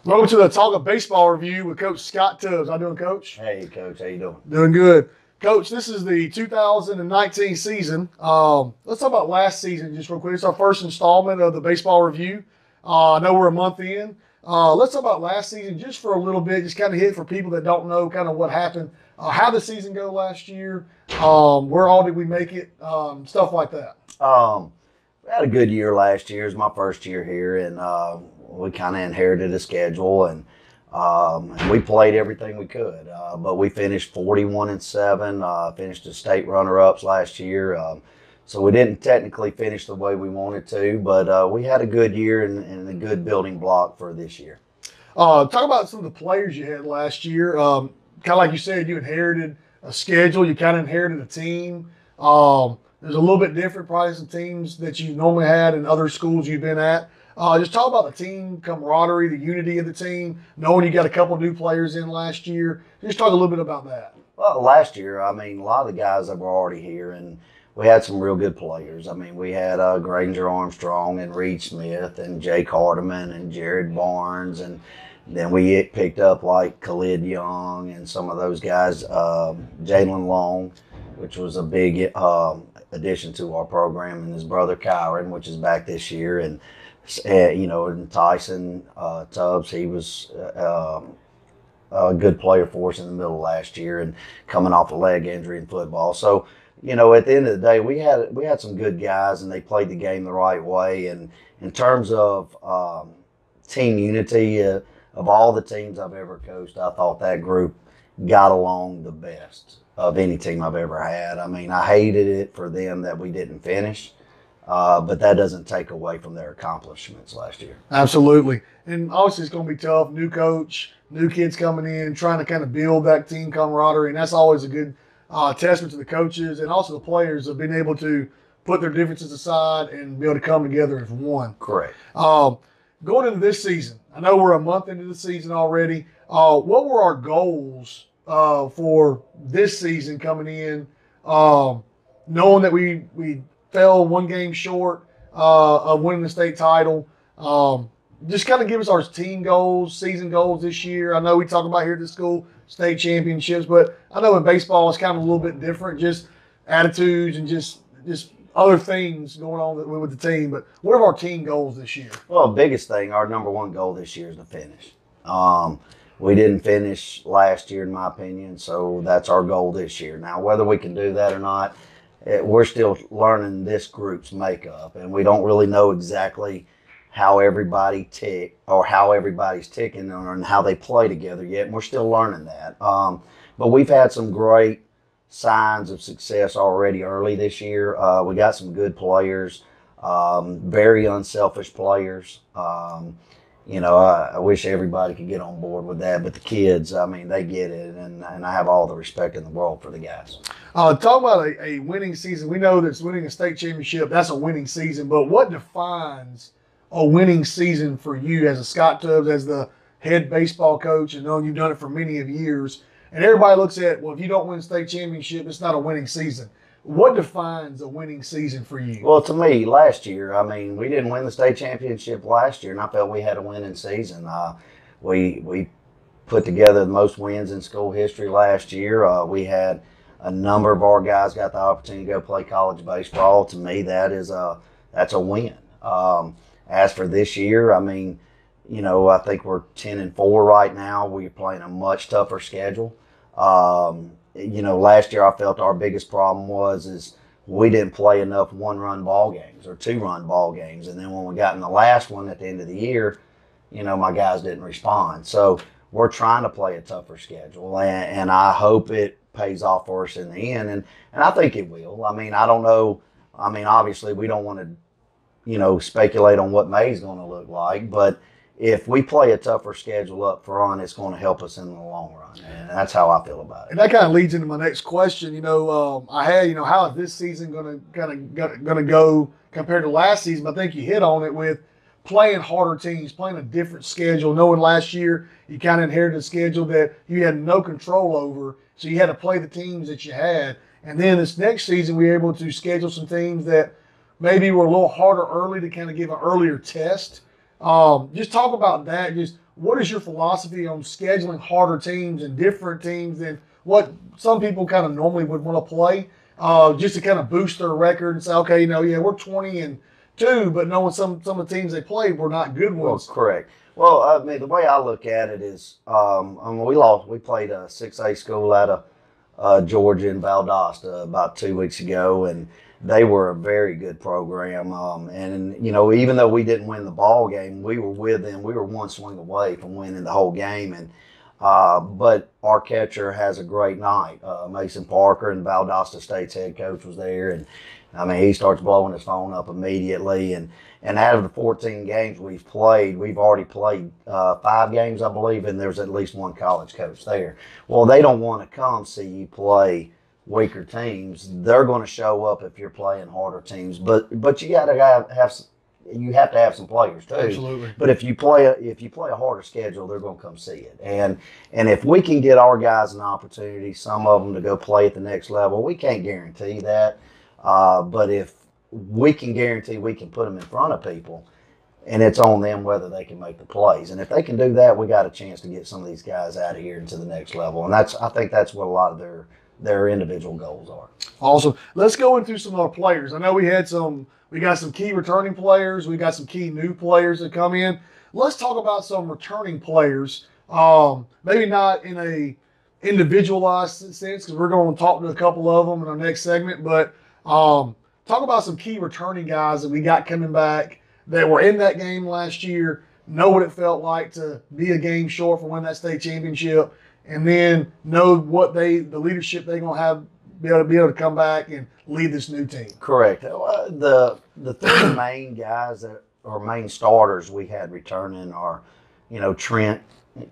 Welcome to the Autauga Baseball Review with Coach Scott Tubbs. How you doing, Coach? Hey, Coach. How you doing? Doing good. Coach, this is the 2019 season. Let's talk about last season just real quick. It's our first installment of the Baseball Review. I know we're a month in. Let's talk about last season just for a little bit, just kind of hit for people that don't know kind of what happened, how the season go last year, where all did we make it, stuff like that. We had a good year last year. It was my first year here, and we kind of inherited a schedule, and we played everything we could. But we finished 41-7, finished as state runner-ups last year. So we didn't technically finish the way we wanted to, but we had a good year and a good building block for this year. Talk about some of the players you had last year. Kind of like you said, you inherited a schedule. You kind of inherited a team. There's a little bit different probably some teams that you normally had in other schools you've been at. Just talk about the team camaraderie, the unity of the team, knowing you got a couple new players in last year. Just talk a little bit about that. Well, last year, I mean, a lot of the guys that were already here, and we had some real good players. I mean, we had Granger Armstrong and Reed Smith and Jake Hardiman and Jared Barnes, and then we picked up like Khalid Young and some of those guys, Jalen Long, which was a big addition to our program, and his brother Kyron, which is back this year, and and Tyson Tubbs, he was a good player for us in the middle of last year, and coming off a leg injury in football. So, at the end of the day, we had some good guys, and they played the game the right way. And in terms of team unity, of all the teams I've ever coached, I thought that group got along the best of any team I've ever had. I mean, I hated it for them that we didn't finish, but that doesn't take away from their accomplishments last year. Absolutely. And obviously it's going to be tough. New coach, new kids coming in, trying to kind of build that team camaraderie. And that's always a good testament to the coaches and also the players of being able to put their differences aside and be able to come together as one. Correct. Going into this season, I know we're a month into the season already. What were our goals for this season coming in, knowing that we fell one game short of winning the state title? Just kind of give us our team goals, season goals this year. I know we talk about here at the school state championships, but I know in baseball it's kind of a little bit different, just attitudes and just other things going on with the team. But what are our team goals this year? Well, biggest thing, our number one goal this year is to finish. We didn't finish last year, in my opinion, so that's our goal this year. Now, whether we can do that or not, we're still learning this group's makeup, and we don't really know exactly how everybody's ticking and how they play together yet, and we're still learning that. But we've had some great signs of success already early this year. We got some good players, very unselfish players. I wish everybody could get on board with that, but the kids, I mean, they get it, and I have all the respect in the world for the guys. Talk about a winning season. We know that winning a state championship, that's a winning season, but what defines a winning season for you as a Scott Tubbs, as the head baseball coach, and knowing you've done it for many of years, and everybody looks at, well, if you don't win a state championship, it's not a winning season. What defines a winning season for you? Well, to me, last year, I mean, we didn't win the state championship last year, and I felt we had a winning season. We put together the most wins in school history last year. We had a number of our guys got the opportunity to go play college baseball. To me, that's a win. As for this year, I mean, I think we're 10-4 right now. We're playing a much tougher schedule. Last year I felt our biggest problem is we didn't play enough one-run ball games or two-run ball games. And then when we got in the last one at the end of the year, my guys didn't respond. So we're trying to play a tougher schedule, and I hope it pays off for us in the end. And I think it will. I mean, I don't know. I mean, obviously we don't want to, speculate on what May's going to look like, but if we play a tougher schedule up front, it's going to help us in the long run, and that's how I feel about it. And that kind of leads into my next question. I had, how is this season going to go compared to last season? I think you hit on it with playing harder teams, playing a different schedule. Knowing last year you kind of inherited a schedule that you had no control over, so you had to play the teams that you had. And then this next season we were able to schedule some teams that maybe were a little harder early to kind of give an earlier test. Just talk about that. Just what is your philosophy on scheduling harder teams and different teams than what some people kind of normally would want to play, just to kind of boost their record and say, okay, you know, yeah, we're 20-2, but knowing some of the teams they played were not good ones. Well, correct. Well, I mean, the way I look at it is, I mean, we played a 6A school out of Georgia in Valdosta about 2 weeks ago, and they were a very good program. And, you know, even though we didn't win the ball game, we were with them. We were one swing away from winning the whole game. And but our catcher has a great night. Mason Parker, and Valdosta State's head coach, was there. And, I mean, he starts blowing his phone up immediately. And out of the 14 games we've played, we've already played 5 games, I believe, and there's at least one college coach there. Well, they don't want to come see you play weaker teams. They're going to show up if you're playing harder teams. But you got to have to have some players too. Absolutely. But if you play a harder schedule, they're going to come see it. And if we can get our guys an opportunity, some of them to go play at the next level, we can't guarantee that. But if we can guarantee we can put them in front of people, and it's on them whether they can make the plays. And if they can do that, we got a chance to get some of these guys out of here into the next level. And I think that's what a lot of their individual goals are. Awesome. Let's go into some other players. I know we got some key returning players. We got some key new players that come in. Let's talk about some returning players. Maybe not in a individualized sense, because we're going to talk to a couple of them in our next segment, but talk about some key returning guys that we got coming back that were in that game last year, know what it felt like to be a game short from winning that state championship, and then know what the leadership they're going to have, be able to come back and lead this new team. Correct. The 3 main guys that are main starters we had returning are, you know, Trint,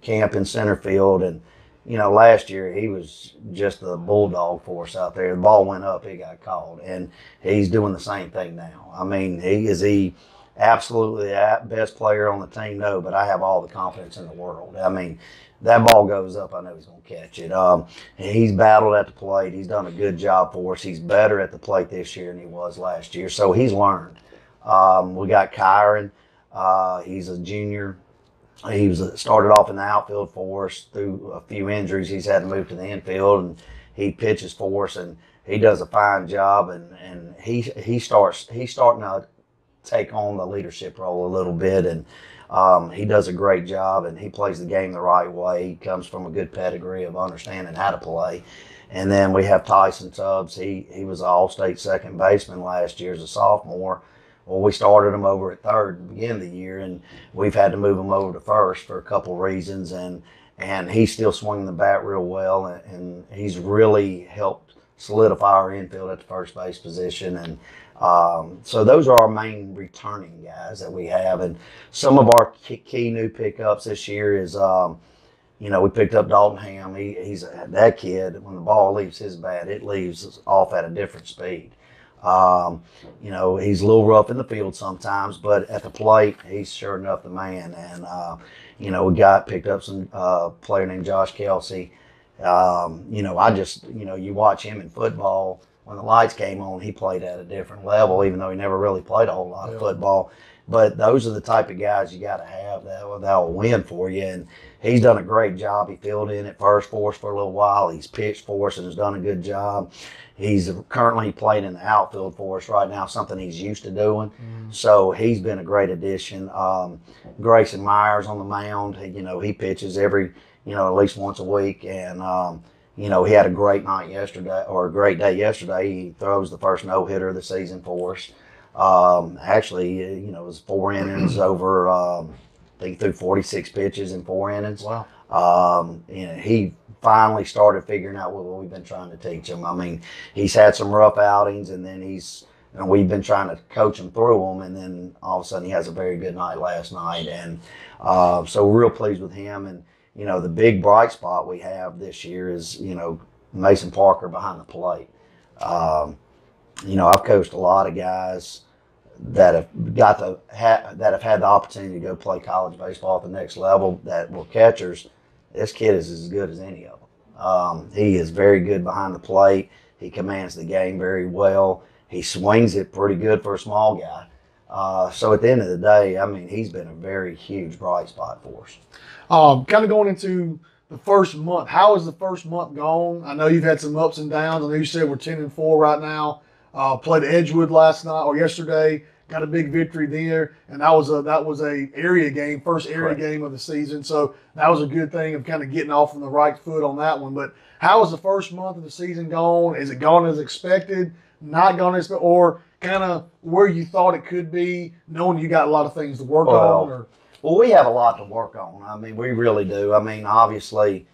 Camp in center field, and you know, last year he was just a bulldog for us out there. The ball went up, he got called, and he's doing the same thing now. I mean, is he absolutely the best player on the team? No, but I have all the confidence in the world. I mean, that ball goes up, I know he's going to catch it. He's battled at the plate. He's done a good job for us. He's better at the plate this year than he was last year, so he's learned. We got Kyron. He's a junior. He started off in the outfield for us. Through a few injuries, he's had to move to the infield, and he pitches for us, and he does a fine job. And he's starting to take on the leadership role a little bit, and he does a great job, and he plays the game the right way. He comes from a good pedigree of understanding how to play. And then we have Tyson Tubbs. He was an all-state second baseman last year as a sophomore. Well, we started him over at third at the beginning of the year, and we've had to move him over to first for a couple of reasons. And he's still swinging the bat real well, and he's really helped solidify our infield at the first base position. And so those are our main returning guys that we have. And some of our key new pickups this year is, you know, we picked up Dalton Hamm. He's that kid, when the ball leaves his bat, it leaves off at a different speed. You know, he's a little rough in the field sometimes, but at the plate, he's sure enough the man. And, you know, we picked up some player named Josh Kelsey. You know, you watch him in football, when the lights came on, he played at a different level, even though he never really played a whole lot of football. But those are the type of guys you got to have that will win for you. And he's done a great job. He filled in at first for us for a little while. He's pitched for us and has done a good job. He's currently playing in the outfield for us right now, something he's used to doing. So he's been a great addition. Grayson Myers on the mound. You know, he pitches every, you know, at least once a week. And, you know, he had a great night yesterday, or a great day yesterday. He throws the first no-hitter of the season for us. Actually, you know, it was 4 innings over, I think he threw 46 pitches in 4 innings. Wow. You know, he finally started figuring out what we've been trying to teach him. I mean, he's had some rough outings, and then we've been trying to coach him through them, and then all of a sudden he has a very good night last night. And so we're real pleased with him. And, you know, the big bright spot we have this year is, you know, Mason Parker behind the plate. You know, I've coached a lot of guys that have that have had the opportunity to go play college baseball at the next level that were catchers. This kid is as good as any of them. He is very good behind the plate. He commands the game very well. He swings it pretty good for a small guy. So at the end of the day, I mean, he's been a very huge bright spot for us. Kind of going into the first month, how has the first month gone? I know you've had some ups and downs. I know you said we're 10-4 right now. Played Edgewood last night or yesterday. Got a big victory there, and that was a area game, first area game of the season. So that was a good thing of kind of getting off on the right foot on that one. But how has the first month of the season gone? Is it gone as expected? Not gone as expected, or kind of where you thought it could be, knowing you got a lot of things to work on? Or well, we have a lot to work on. I mean, we really do. I mean, obviously,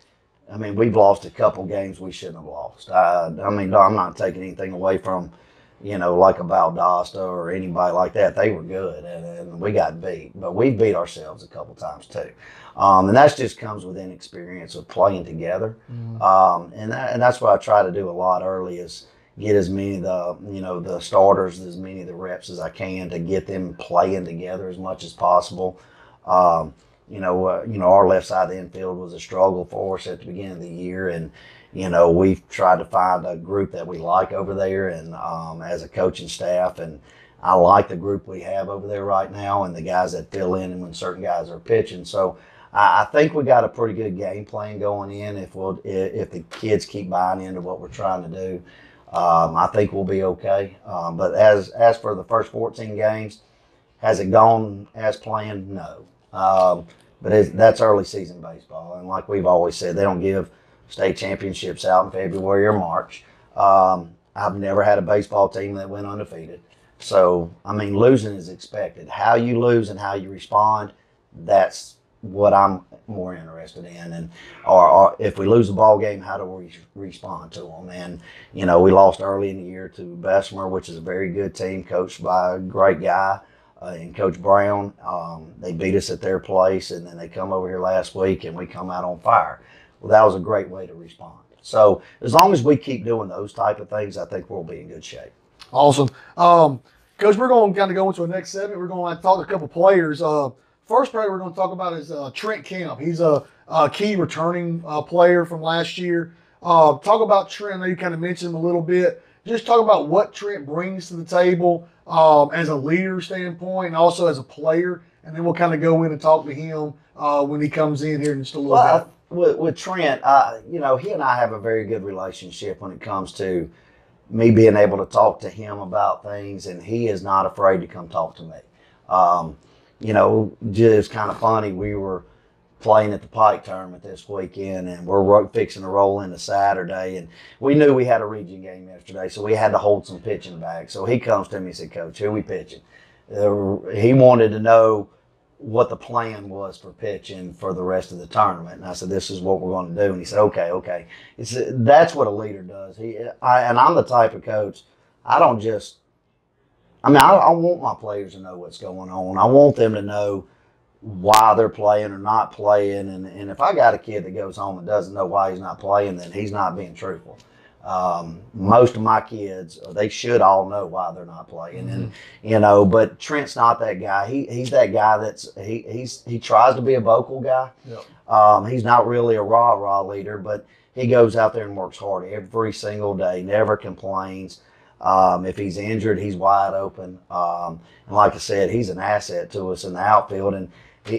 we've lost a couple games we shouldn't have lost. I'm not taking anything away from, like a Valdosta or anybody like that. They were good, and we got beat. But we beat ourselves a couple times too. And that just comes with inexperience of playing together. And that's what I try to do a lot early is get as many of the starters, as many of the reps as I can to get them playing together as much as possible. Our left side of the infield was a struggle for us at the beginning of the year, and we've tried to find a group that we like over there, and as a coaching staff, and I like the group we have over there right now, and the guys that fill in when certain guys are pitching. So I think we got a pretty good game plan going in. If the kids keep buying into what we're trying to do, I think we'll be okay. But as for the first 14 games, has it gone as planned? No. But that's early season baseball, and like we've always said, they don't give state championships out in February or March. I've never had a baseball team that went undefeated. So, losing is expected. How you lose and how you respond, that's what I'm more interested in. And or if we lose a ball game, how do we respond to them? And, we lost early in the year to Bessemer, which is a very good team, coached by a great guy. And Coach Brown, they beat us at their place, and then they come over here last week, and we come out on fire. Well, that was a great way to respond. So as long as we keep doing those type of things, I think we'll be in good shape. Awesome. Coach, we're going to kind of go into the next segment. We're going to talk to a couple players. First player we're going to talk about is Trint Camp. He's a key returning player from last year. Talk about Trent. I know you kind of mentioned him a little bit. Just talk about what Trent brings to the table as a leader standpoint and also as a player, and then we'll kind of go in and talk to him when he comes in here in just a little bit. With Trent, he and I have a very good relationship when it comes to me being able to talk to him about things, and he is not afraid to come talk to me. Just kind of funny, we were playing at the Pike tournament this weekend, and we're fixing to roll into Saturday, and we knew we had a region game yesterday, so we had to hold some pitching back. So he comes to me and said, "Coach, who are we pitching?" He wanted to know what the plan was for pitching for the rest of the tournament, and I said, "This is what we're going to do." And he said, "Okay." That's what a leader does. And I'm the type of coach, I don't just. I want my players to know what's going on. I want them to know why they're playing or not playing, and if I got a kid that goes home and doesn't know why he's not playing, then he's not being truthful. Most of my kids, they should all know why they're not playing, and but Trent's not that guy. He's that guy he tries to be a vocal guy. Yep. He's not really a rah leader, but he goes out there and works hard every single day, never complains. If he's injured, he's wide open. And like I said, he's an asset to us in the outfield. And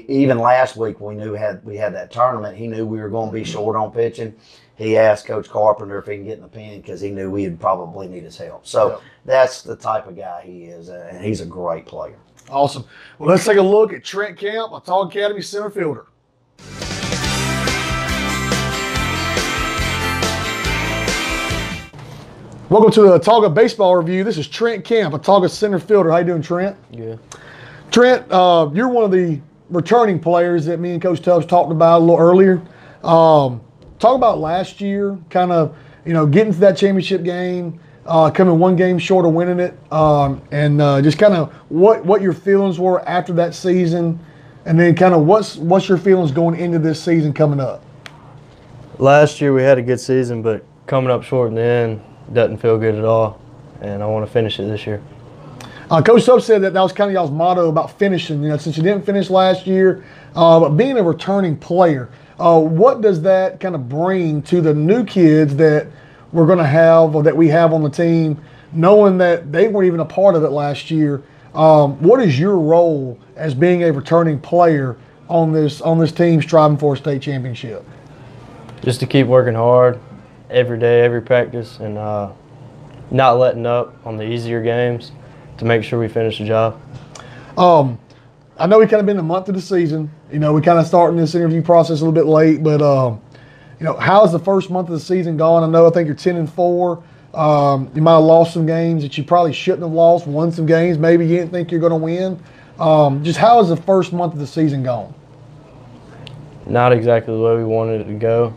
even last week, we had that tournament. He knew we were going to be short on pitching. He asked Coach Carpenter if he can get in the pen because he knew we'd probably need his help. So That's the type of guy he is, and he's a great player. Awesome. Well, let's take a look at Trent Camp, Autauga Academy center fielder. Welcome to the Autauga Baseball Review. This is Trent Camp, Autauga center fielder. How you doing, Trent? Good. Trent, you're one of the returning players that me and Coach Tubbs talked about a little earlier. Talk about last year, kind of, getting to that championship game, coming one game short of winning it, and just kind of what your feelings were after that season, and then kind of what's your feelings going into this season coming up? Last year we had a good season, but coming up short in the end doesn't feel good at all, and I want to finish it this year. Coach Tubbs said that was kind of y'all's motto about finishing. Since you didn't finish last year, but being a returning player, what does that kind of bring to the new kids that we're going to have or that we have on the team, knowing that they weren't even a part of it last year? What is your role as being a returning player on this team striving for a state championship? Just to keep working hard every day, every practice, and not letting up on the easier games to make sure we finish the job. I know we kind of been a month of the season. You know, we kind of starting this interview process a little bit late, but you know, how's the first month of the season gone? I think you're 10-4. You might have lost some games that you probably shouldn't have lost, won some games maybe you didn't think you're going to win. Just how has the first month of the season gone? Not exactly the way we wanted it to go.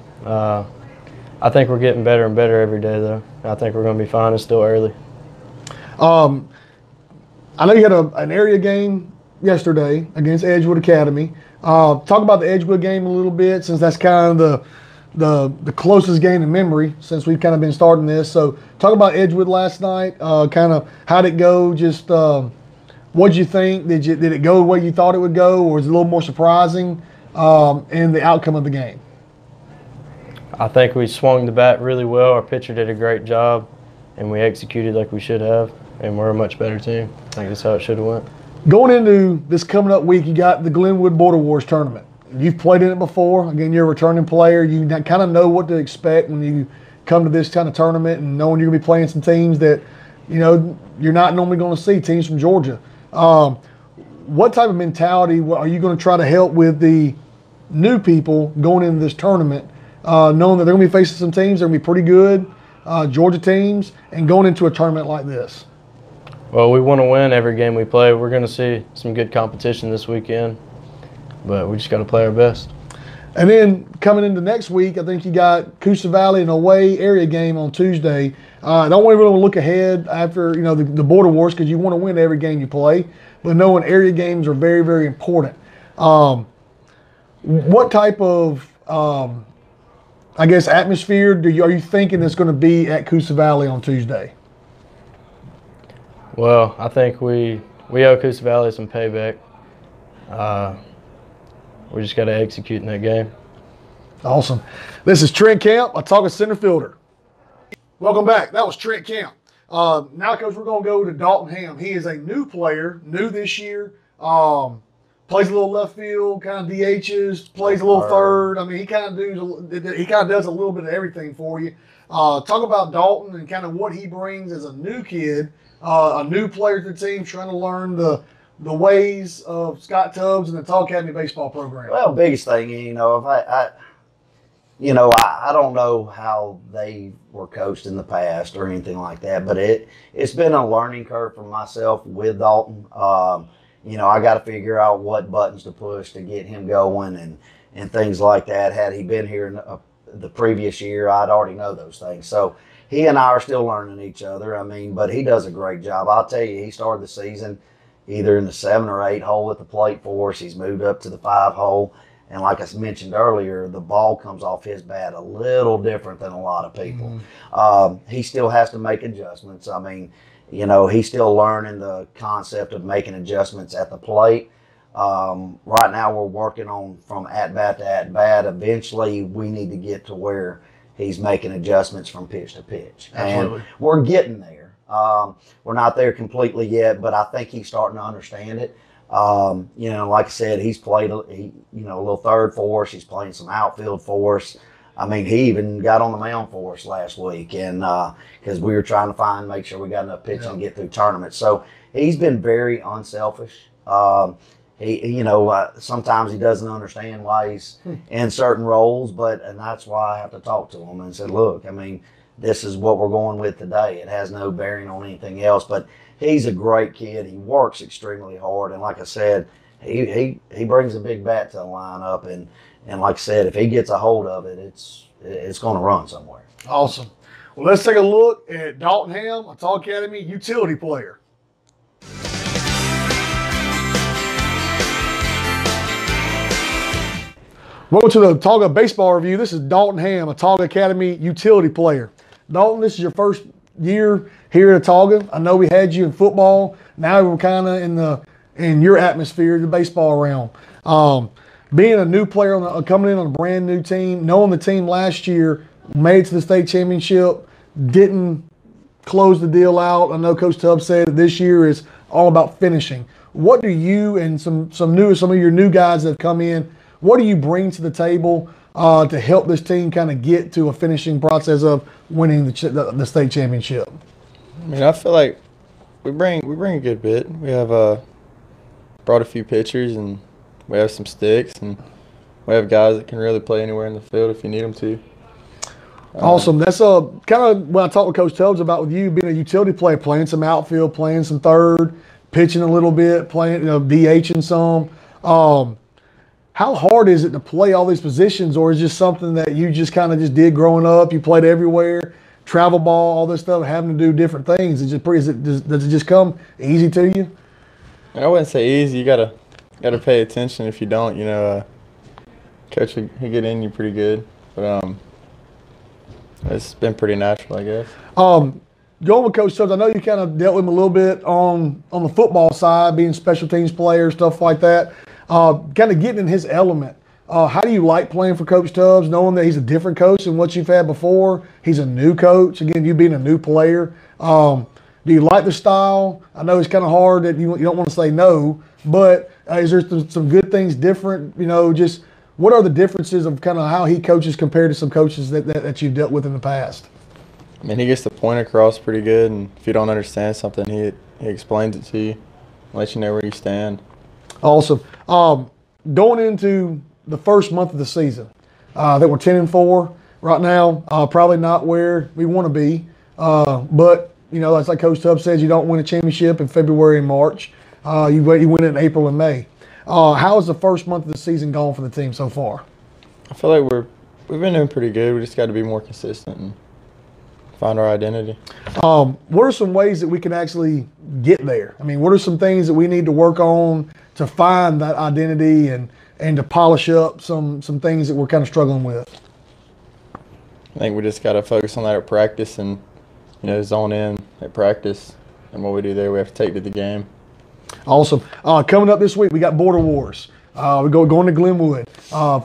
I think we're getting better and better every day, though. I think we're going to be fine. It's still early. I know you had an area game yesterday against Edgewood Academy. Talk about the Edgewood game a little bit, since that's kind of the closest game in memory since we've kind of been starting this. So talk about Edgewood last night. Kind of how'd it go? Just what'd you think? Did it go the way you thought it would go, or was it a little more surprising in the outcome of the game? I think we swung the bat really well. Our pitcher did a great job, and we executed like we should have, and we're a much better team. I think that's how it should have went. Going into this coming up week, you got the Glenwood Border Wars tournament. You've played in it before. Again, you're a returning player. You kind of know what to expect when you come to this kind of tournament, and knowing you're going to be playing some teams that, you know, you're not normally going to see, teams from Georgia. What type of mentality are you going to try to help with the new people going into this tournament, knowing that they're going to be facing some teams that are going to be pretty good, Georgia teams, and going into a tournament like this? Well, we want to win every game we play. We're going to see some good competition this weekend, but we just got to play our best. And then coming into next week, I think you got Coosa Valley, an away area game on Tuesday. I don't really want to look ahead after, you know, the Border Wars, because you want to win every game you play, but knowing area games are very, very important. What type of, I guess, atmosphere are you thinking that's going to be at Coosa Valley on Tuesday? Well, I think we owe Coosa Valley some payback. We just got to execute in that game. Awesome. This is Trent Camp, Autauga center fielder. Welcome back. That was Trent Camp. Now, Coach, we're going to go to Dalton Hamm. He is a new player, new this year. Plays a little left field, kind of DHs, plays a little third. I mean, he kind of does a little bit of everything for you. Talk about Dalton and kind of what he brings as a new kid, a new player to the team, trying to learn the ways of Scott Tubbs and the Autauga Academy Baseball program. Well, biggest thing, you know, if I don't know how they were coached in the past or anything like that, but it's been a learning curve for myself with Dalton. You know, I got to figure out what buttons to push to get him going and things like that. Had he been here in the previous year, I'd already know those things. So he and I are still learning each other. I mean, but he does a great job. I'll tell you, he started the season either in the 7 or 8 hole at the plate for us. He's moved up to the 5 hole. And like I mentioned earlier, the ball comes off his bat a little different than a lot of people. He still has to make adjustments. I mean, you know, he's still learning the concept of making adjustments at the plate. Right now we're working on from at-bat to at-bat. Eventually we need to get to where he's making adjustments from pitch to pitch. Absolutely. And we're getting there. We're not there completely yet, but I think he's starting to understand it. You know, like I said, he's played, a little third for us. He's playing some outfield for us. I mean, he even got on the mound for us last week, and because we were trying to make sure we got enough pitching to get through tournaments. So he's been very unselfish. Sometimes he doesn't understand why he's in certain roles, and that's why I have to talk to him and say, look, I mean, this is what we're going with today. It has no bearing on anything else, but he's a great kid. He works extremely hard, and like I said, he brings a big bat to the lineup, and like I said, if he gets a hold of it, it's going to run somewhere. Awesome. Well, let's take a look at Dalton Hamm, Autauga Academy utility player. Welcome to the Autauga Baseball Review. This is Dalton Hamm, Autauga Academy utility player. Dalton, this is your first year here at Autauga. I know we had you in football. Now we're kind of in your atmosphere, the baseball realm. Being a new player coming in on a brand new team, knowing the team last year made it to the state championship, didn't close the deal out. I know Coach Tubbs said that this year is all about finishing. What do you and some of your new guys that have come in, what do you bring to the table to help this team kind of get to a finishing process of winning the state championship? I mean, I feel like we bring a good bit. We have brought a few pitchers, and we have some sticks, and we have guys that can really play anywhere in the field if you need them to. Awesome. That's kind of what I talked with Coach Tubbs about with you being a utility player, playing some outfield, playing some third, pitching a little bit, playing, DHing some. How hard is it to play all these positions, or is it just something that you just kind of just did growing up? You played everywhere, travel ball, all this stuff, having to do different things. Does it just come easy to you? I wouldn't say easy. You gotta pay attention. If you don't, coach he get in you pretty good. But it's been pretty natural, I guess. Going with Coach Tubbs, I know you kind of dealt with him a little bit on the football side, being special teams player, stuff like that. Kind of getting in his element. How do you like playing for Coach Tubbs, knowing that he's a different coach than what you've had before? He's a new coach. Again, you being a new player. Do you like the style? I know it's kind of hard that you don't want to say no, but is there some good things different? Just what are the differences of kind of how he coaches compared to some coaches that you've dealt with in the past? I mean, he gets the point across pretty good, and if you don't understand something, he explains it to you, lets you know where you stand. Awesome. Going into the first month of the season, that we're 10-4 right now, probably not where we want to be. But that's like Coach Tubbs says, you don't win a championship in February and March. You win it in April and May. How has the first month of the season gone for the team so far? I feel like we've been doing pretty good. We just got to be more consistent and find our identity. What are some ways that we can actually get there? I mean, what are some things that we need to work on to find that identity and to polish up some things that we're kind of struggling with? I think we just got to focus on that at practice and, zone in at practice. And what we do there, we have to take to the game. Awesome. Coming up this week, we got Border Wars. We're going to Glenwood.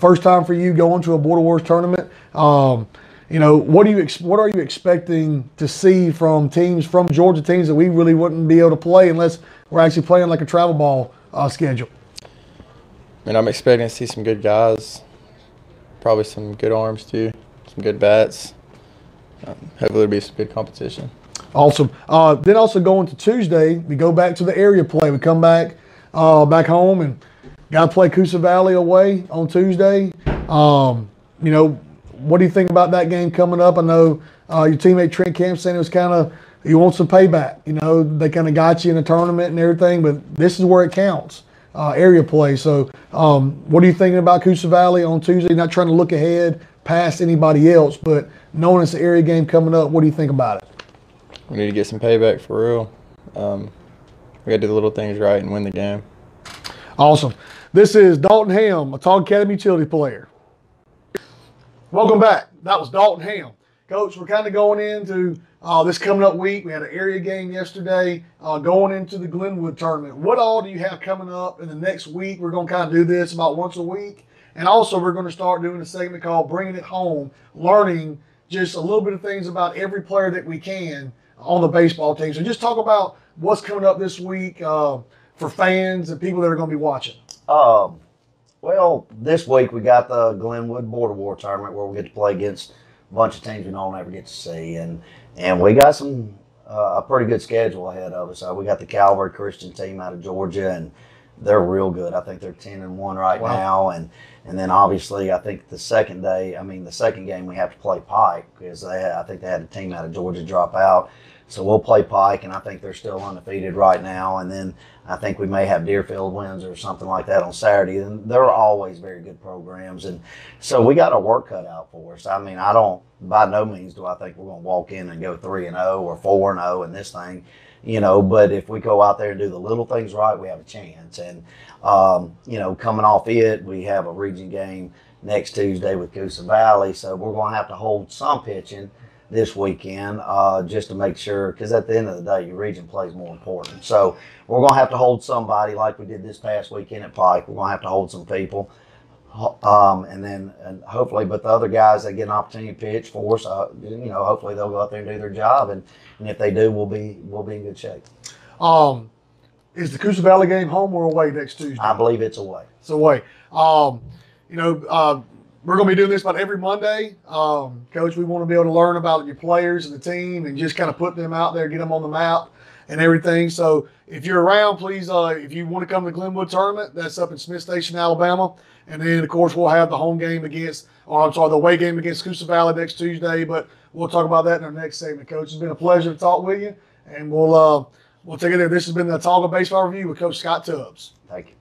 First time for you going to a Border Wars tournament. What are you expecting to see from teams, from Georgia teams that we really wouldn't be able to play unless we're actually playing like a travel ball schedule? I mean, I'm expecting to see some good guys, probably some good arms too, some good bats. Hopefully there'll be some good competition. Awesome. Then also going to Tuesday, we go back to the area play. We come back home and got to play Coosa Valley away on Tuesday. What do you think about that game coming up? I know your teammate Trint Camp saying it was kind of, you want some payback. They kind of got you in a tournament and everything, but this is where it counts, area play. So what are you thinking about Coosa Valley on Tuesday? Not trying to look ahead past anybody else, but knowing it's an area game coming up, what do you think about it? We need to get some payback for real. We got to do the little things right and win the game. Awesome. This is Dalton Hamm, Autauga Academy utility player. Welcome back. That was Dalton Hamm. Coach, we're kind of going into this coming up week. We had an area game yesterday, going into the Glenwood tournament. What all do you have coming up in the next week? We're going to kind of do this about once a week. And also we're going to start doing a segment called Bringing It Home, learning just a little bit of things about every player that we can on the baseball team. So just talk about what's coming up this week for fans and people that are going to be watching. Well, this week we got the Glenwood Border War tournament where we get to play against a bunch of teams we don't ever get to see, and we got a pretty good schedule ahead of us. We got the Calvary Christian team out of Georgia, and they're real good. I think they're 10-1 right now, and then obviously I think the second game we have to play Pike because I think they had a team out of Georgia drop out. So we'll play Pike, and I think they're still undefeated right now. And then I think we may have Deerfield wins or something like that on Saturday. And they're always very good programs. And so we got our work cut out for us. I mean, by no means do I think we're going to walk in and go 3-0 or 4-0 in this thing, but if we go out there and do the little things right, we have a chance. And, coming off it, we have a region game next Tuesday with Coosa Valley. So we're going to have to hold some pitching this weekend just to make sure, because at the end of the day, your region play is more important. So we're going to have to hold somebody like we did this past weekend at Pike. We're going to have to hold some people. And hopefully, but the other guys that get an opportunity to pitch for us, hopefully they'll go out there and do their job. And if they do, we'll be in good shape. Is the Coosa Valley game home or away next Tuesday? I believe it's away. It's away. We're going to be doing this about every Monday. Coach, we want to be able to learn about your players and the team and just kind of put them out there, get them on the map and everything. So if you're around, please, if you want to come to the Glenwood tournament, that's up in Smith Station, Alabama. And then, of course, we'll have the the away game against Coosa Valley next Tuesday. But we'll talk about that in our next segment, Coach. It's been a pleasure to talk with you. And we'll take it there. This has been the Autauga Baseball Review with Coach Scott Tubbs. Thank you.